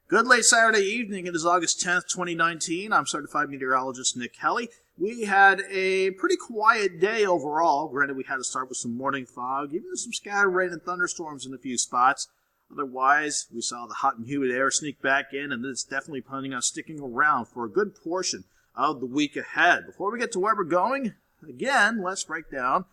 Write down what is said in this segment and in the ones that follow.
Good late Saturday evening. It is August 10th, 2019. I'm certified meteorologist Nick Kelly. We had a pretty quiet day overall. Granted, we had to start with some morning fog, even some scattered rain and thunderstorms in a few spots. Otherwise, we saw the hot and humid air sneak back in, and it's definitely planning on sticking around for a good portion of the week ahead. Before we get to where we're going, again, let's break down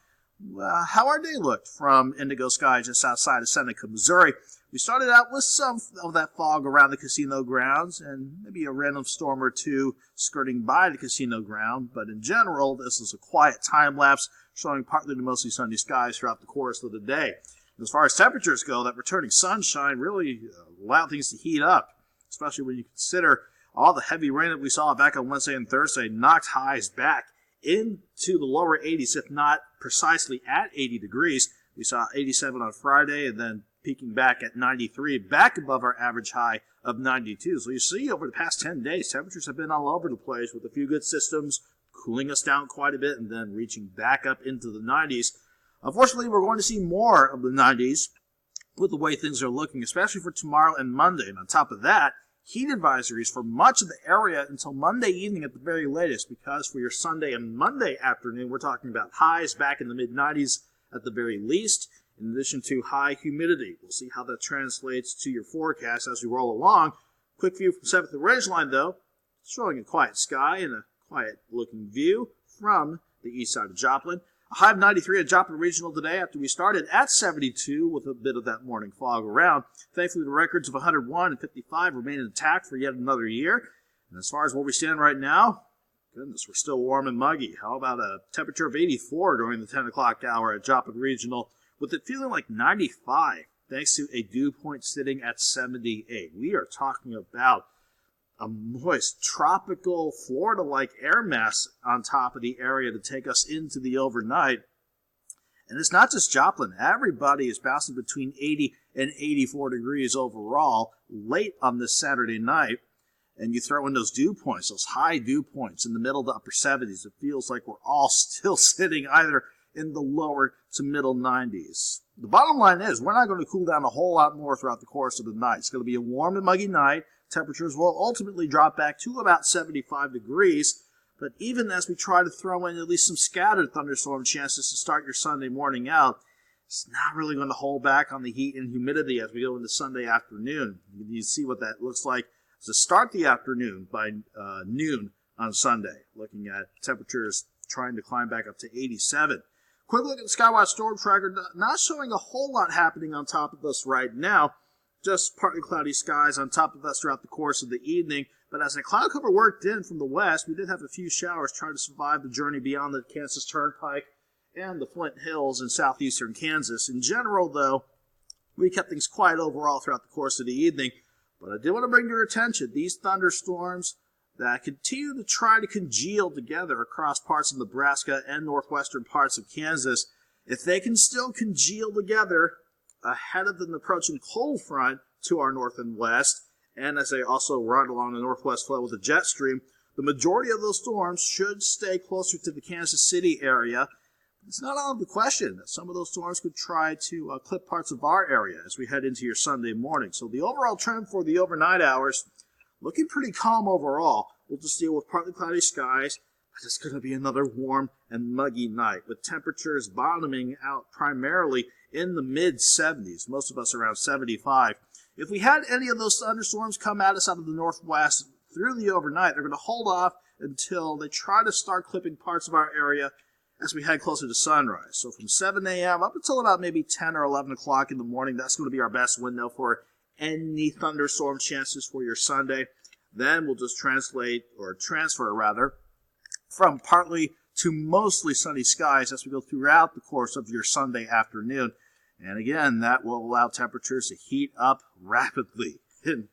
how our day looked from indigo sky just outside of Seneca, Missouri. We started out with some of that fog around the casino grounds and maybe a random storm or two skirting by the casino ground, but in general, this is a quiet time lapse showing partly to mostly sunny skies throughout the course of the day. As far as temperatures go, that returning sunshine really allowed things to heat up, especially when you consider all the heavy rain that we saw back on Wednesday and Thursday knocked highs back into the lower 80s, if not precisely at 80 degrees. We saw 87 on Friday and then peaking back at 93, back above our average high of 92. So you see over the past 10 days, temperatures have been all over the place with a few good systems cooling us down quite a bit and then reaching back up into the 90s. Unfortunately, we're going to see more of the 90s with the way things are looking, especially for tomorrow and Monday. And on top of that, heat advisories for much of the area until Monday evening at the very latest, because for your Sunday and Monday afternoon, we're talking about highs back in the mid-90s at the very least, in addition to high humidity. We'll see how that translates to your forecast as we roll along. Quick view from 7th and Ridgeline, though, showing a quiet sky and a quiet-looking view from the east side of Joplin. A high of 93 at Joplin Regional today after we started at 72 with a bit of that morning fog around. Thankfully, the records of 101 and 55 remain intact for yet another year. And as far as where we stand right now, goodness, we're still warm and muggy. How about a temperature of 84 during the 10 o'clock hour at Joplin Regional, with it feeling like 95, thanks to a dew point sitting at 78. We are talking about a moist, tropical, Florida-like air mass on top of the area to take us into the overnight. And it's not just Joplin. Everybody is bouncing between 80 and 84 degrees overall late on this Saturday night. And you throw in those dew points, those high dew points in the middle to upper 70s. It feels like we're all still sitting either in the lower to middle 90s. The bottom line is we're not going to cool down a whole lot more throughout the course of the night. It's going to be a warm and muggy night. Temperatures will ultimately drop back to about 75 degrees. But even as we try to throw in at least some scattered thunderstorm chances to start your Sunday morning out, it's not really going to hold back on the heat and humidity as we go into Sunday afternoon. You see what that looks like to start the afternoon by noon on Sunday, looking at temperatures trying to climb back up to 87. Quick look at the Skywatch Storm Tracker, not showing a whole lot happening on top of us right now. Just partly cloudy skies on top of us throughout the course of the evening. But as the cloud cover worked in from the west, we did have a few showers trying to survive the journey beyond the Kansas Turnpike and the Flint Hills in southeastern Kansas. In general, though, we kept things quiet overall throughout the course of the evening. But I did want to bring to your attention these thunderstorms that continue to try to congeal together across parts of Nebraska and northwestern parts of Kansas. If they can still congeal together ahead of an approaching cold front to our north and west, and as they also run along the northwest flow with a jet stream, the majority of those storms should stay closer to the Kansas City area. It's not out of the question that some of those storms could try to clip parts of our area as we head into your Sunday morning. So the overall trend for the overnight hours, looking pretty calm overall. We'll just deal with partly cloudy skies, but it's going to be another warm and muggy night with temperatures bottoming out primarily in the mid-70s, most of us around 75. If we had any of those thunderstorms come at us out of the northwest through the overnight, they're going to hold off until they try to start clipping parts of our area as we head closer to sunrise. So from 7 a.m. up until about maybe 10 or 11 o'clock in the morning, that's going to be our best window for any thunderstorm chances for your Sunday. Then we'll just transfer from partly to mostly sunny skies as we go throughout the course of your Sunday afternoon. And again, that will allow temperatures to heat up rapidly in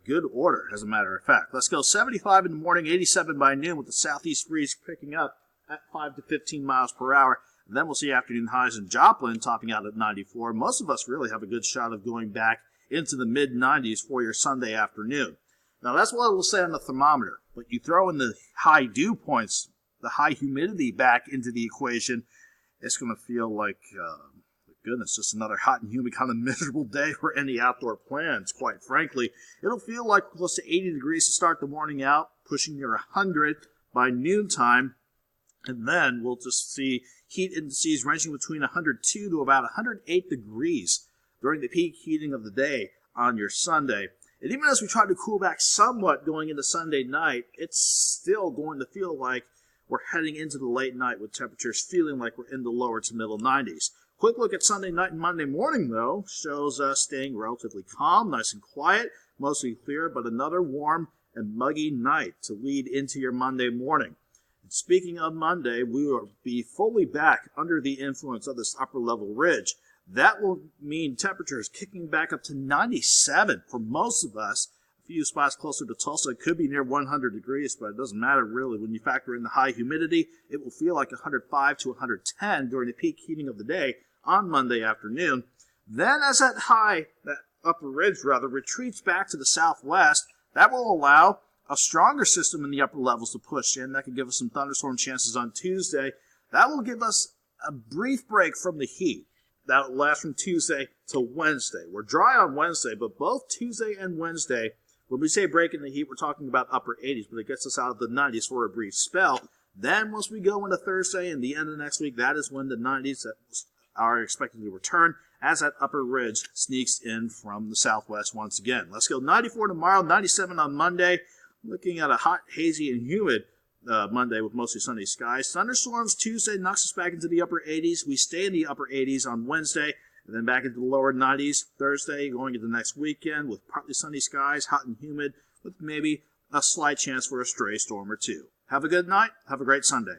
good order, as a matter of fact. Let's go 75 in the morning, 87 by noon, with the southeast breeze picking up at 5 to 15 miles per hour. And then we'll see afternoon highs in Joplin topping out at 94. Most of us really have a good shot of going back into the mid-90s for your Sunday afternoon. Now, that's what we'll say on the thermometer. But you throw in the high dew points, the high humidity back into the equation, it's going to feel like Goodness, just another hot and humid kind of miserable day for any outdoor plans, quite frankly. It'll feel like close to 80 degrees to start the morning out, pushing near 100 by noontime. And then we'll just see heat indices ranging between 102 to about 108 degrees during the peak heating of the day on your Sunday. And even as we try to cool back somewhat going into Sunday night, it's still going to feel like we're heading into the late night with temperatures feeling like we're in the lower to middle 90s. Quick look at Sunday night and Monday morning, though, shows us staying relatively calm, nice and quiet, mostly clear, but another warm and muggy night to lead into your Monday morning. And speaking of Monday, we will be fully back under the influence of this upper-level ridge. That will mean temperatures kicking back up to 97 for most of us. A few spots closer to Tulsa, it could be near 100 degrees, but it doesn't matter really. When you factor in the high humidity, it will feel like 105 to 110 during the peak heating of the day on Monday afternoon. Then as that upper ridge retreats back to the southwest, that will allow a stronger system in the upper levels to push in. That could give us some thunderstorm chances on Tuesday. That will give us a brief break from the heat. That will last from Tuesday to Wednesday. We're dry on Wednesday, but both Tuesday and Wednesday, when we say break in the heat, we're talking about upper 80s, but it gets us out of the 90s for a brief spell. Then once we go into Thursday and the end of next week, that is when the 90s are expected to return as that upper ridge sneaks in from the southwest once again. Let's go 94 tomorrow, 97 on Monday. Looking at a hot, hazy, and humid Monday with mostly sunny skies. Thunderstorms Tuesday knocks us back into the upper 80s. We stay in the upper 80s on Wednesday, and then back into the lower 90s Thursday, going into the next weekend with partly sunny skies, hot and humid, with maybe a slight chance for a stray storm or two. Have a good night. Have a great Sunday.